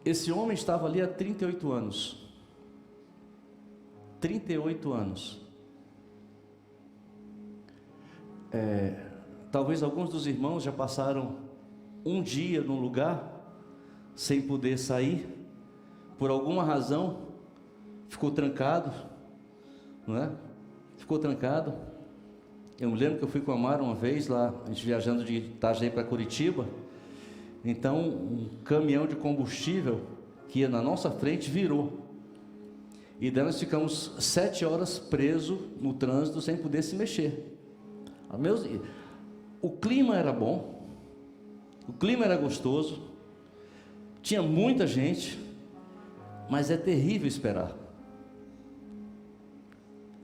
Esse homem estava ali há 38 anos. 38 anos. Talvez alguns dos irmãos já passaram um dia num lugar sem poder sair, por alguma razão, ficou trancado, não é? Ficou trancado. Eu me lembro que eu fui com a Mara uma vez lá, a gente viajando de Itajaí para Curitiba. Então, um caminhão de combustível que ia na nossa frente virou. E daí nós ficamos 7 horas presos no trânsito sem poder se mexer. O clima era bom, o clima era gostoso, tinha muita gente, mas é terrível esperar.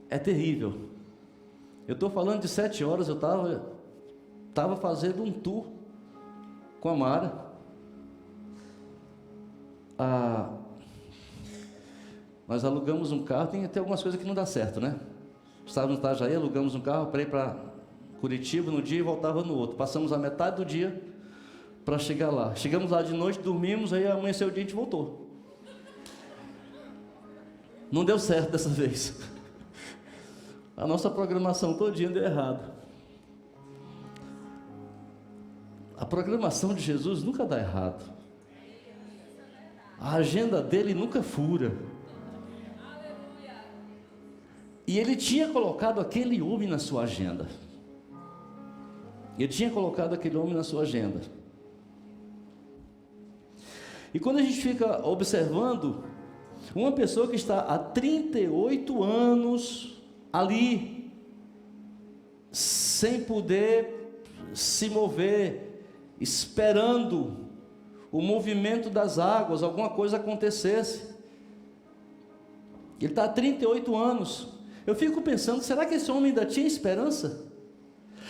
É terrível. Eu estou falando de 7 horas, eu estava fazendo um tour com a Mara. Nós alugamos um carro, tem até algumas coisas que não dá certo, né? Estávamos no Itajaí, alugamos um carro para ir para Curitiba no dia e voltava no outro. Passamos a metade do dia para chegar lá. Chegamos lá de noite, dormimos, aí amanheceu o dia e a gente voltou. Não deu certo dessa vez. A nossa programação todinha deu errado. A programação de Jesus nunca dá errado. A agenda dele nunca fura. E ele tinha colocado aquele homem na sua agenda. Ele tinha colocado aquele homem na sua agenda. E quando a gente fica observando uma pessoa que está há 38 anos ali, sem poder se mover, esperando o movimento das águas, alguma coisa acontecesse. Ele está há 38 anos. Eu fico pensando, será que esse homem ainda tinha esperança?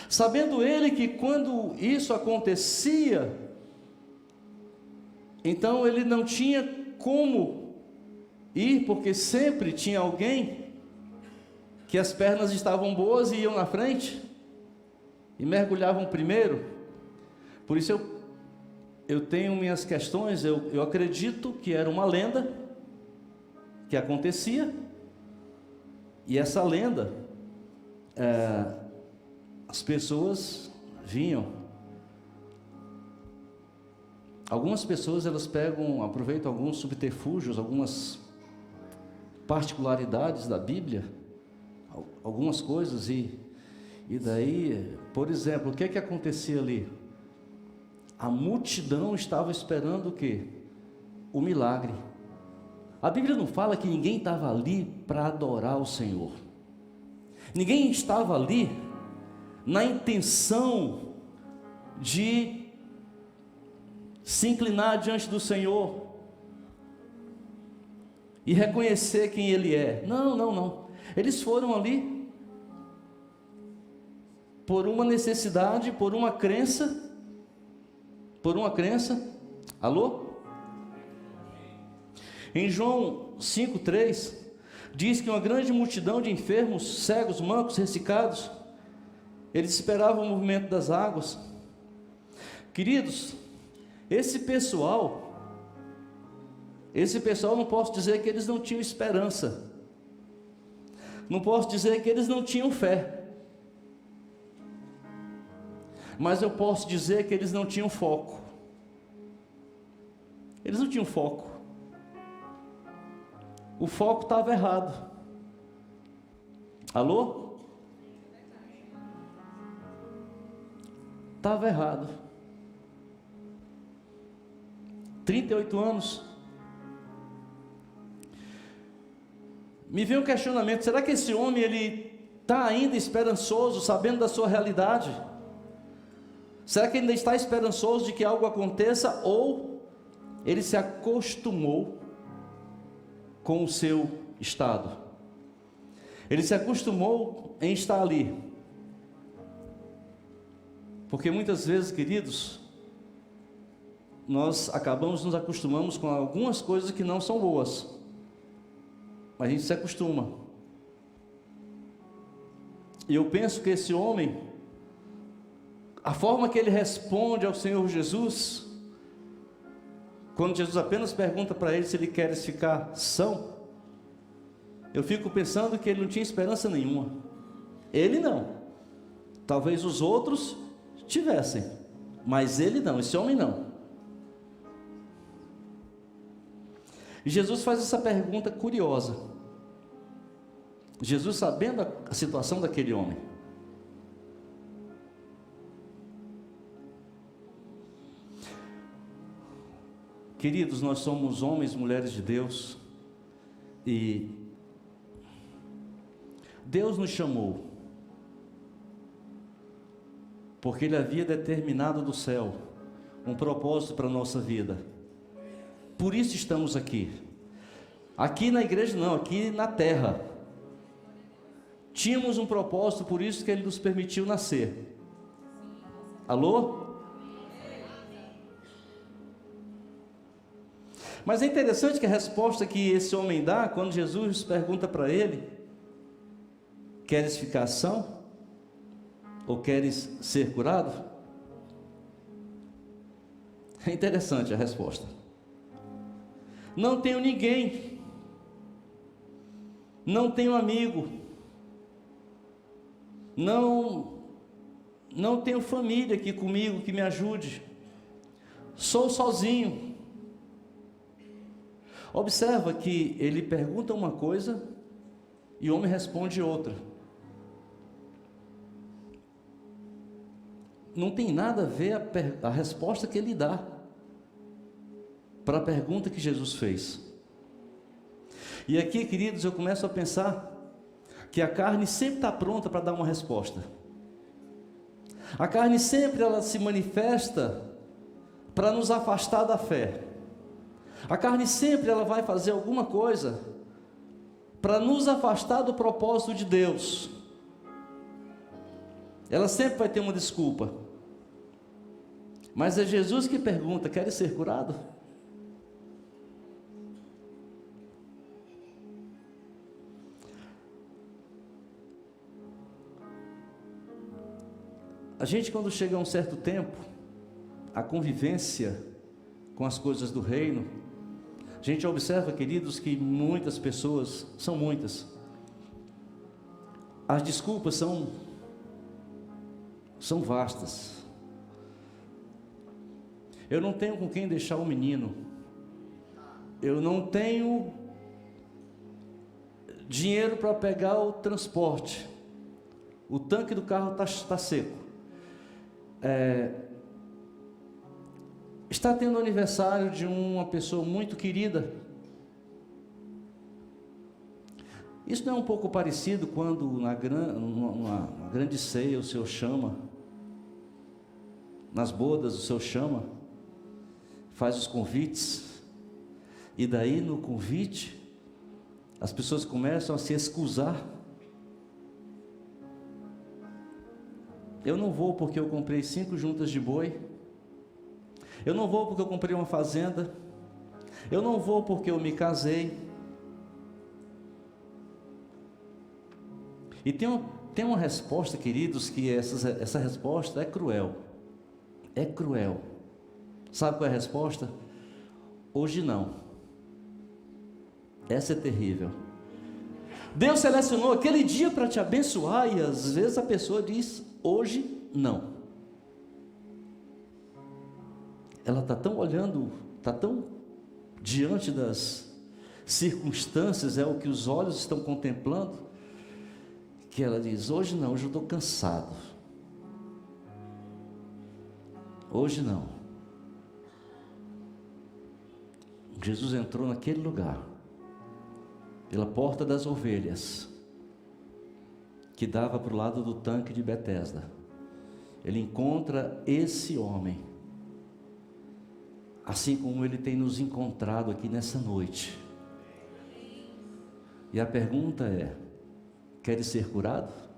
Sabendo ele que quando isso acontecia, então ele não tinha como ir, porque sempre tinha alguém que as pernas estavam boas e iam na frente e mergulhavam primeiro. Por isso eu tenho minhas questões. Eu acredito que era uma lenda que acontecia, e essa lenda, as pessoas vinham. Algumas pessoas, elas aproveitam alguns subterfúgios, algumas particularidades da Bíblia, algumas coisas, e daí, por exemplo, o que acontecia ali? A multidão estava esperando o quê? O milagre. A Bíblia não fala que ninguém estava ali para adorar o Senhor. Ninguém estava ali na intenção de se inclinar diante do Senhor e reconhecer quem Ele é. Não. Eles foram ali por uma necessidade, por uma crença. Alô? Em João 5,3 diz que uma grande multidão de enfermos, cegos, mancos, ressecados, eles esperavam o movimento das águas. Queridos, esse pessoal não posso dizer que eles não tinham esperança, não posso dizer que eles não tinham fé, mas eu posso dizer que eles não tinham foco. Eles não tinham foco. O foco estava errado. Alô? Estava errado. 38 anos. Me veio um questionamento: será que esse homem, ele está ainda esperançoso, sabendo da sua realidade? Será que ele ainda está esperançoso de que algo aconteça, ou ele se acostumou com o seu estado? Ele se acostumou em estar ali. Porque muitas vezes, queridos, nós nos acostumamos com algumas coisas que não são boas, mas a gente se acostuma. E eu penso que esse homem, a forma que ele responde ao Senhor Jesus, quando Jesus apenas pergunta para ele se ele quer ficar são, eu fico pensando que ele não tinha esperança nenhuma. Ele não. Talvez os outros tivessem, mas ele não, esse homem não. E Jesus faz essa pergunta curiosa. Jesus, sabendo a situação daquele homem, queridos, nós somos homens e mulheres de Deus, e Deus nos chamou, porque Ele havia determinado do céu um propósito para a nossa vida. Por isso estamos aqui. Aqui na igreja não, aqui na terra. Tínhamos um propósito, por isso que Ele nos permitiu nascer. Alô? Mas é interessante que a resposta que esse homem dá, quando Jesus pergunta para ele: queres ficar são? Ou queres ser curado? É interessante a resposta. Não tenho ninguém, não tenho amigo, não tenho família aqui comigo que me ajude, sou sozinho. Observa que ele pergunta uma coisa e o homem responde outra. Não tem nada a ver a resposta que ele dá para a pergunta que Jesus fez. E aqui, queridos, eu começo a pensar que a carne sempre está pronta para dar uma resposta. A carne sempre ela se manifesta para nos afastar da fé. A carne sempre ela vai fazer alguma coisa para nos afastar do propósito de Deus. Ela sempre vai ter uma desculpa. Mas é Jesus que pergunta: queres ser curado? A gente, quando chega a um certo tempo, a convivência com as coisas do reino, a gente observa, queridos, que muitas pessoas, são muitas, as desculpas são vastas. Eu não tenho com quem deixar o menino, eu não tenho dinheiro para pegar o transporte, o tanque do carro está seco. Está tendo aniversário de uma pessoa muito querida. Isso não é um pouco parecido quando numa grande ceia o Senhor chama, nas bodas o Senhor chama, faz os convites, e daí no convite as pessoas começam a se excusar. Eu não vou porque eu comprei 5 juntas de boi. Eu não vou porque eu comprei uma fazenda. Eu não vou porque eu me casei. E tem uma resposta, queridos, que essa resposta é cruel. É cruel. Sabe qual é a resposta? Hoje não. Essa é terrível. Deus selecionou aquele dia para te abençoar e às vezes a pessoa diz: hoje não. Ela está tão olhando, está tão diante das circunstâncias, é o que os olhos estão contemplando, que ela diz: hoje não, hoje eu estou cansado. Hoje não. Jesus entrou naquele lugar, pela porta das ovelhas, que dava para o lado do tanque de Betesda. Ele encontra esse homem, assim como Ele tem nos encontrado aqui nessa noite. E a pergunta é: queres ser curado?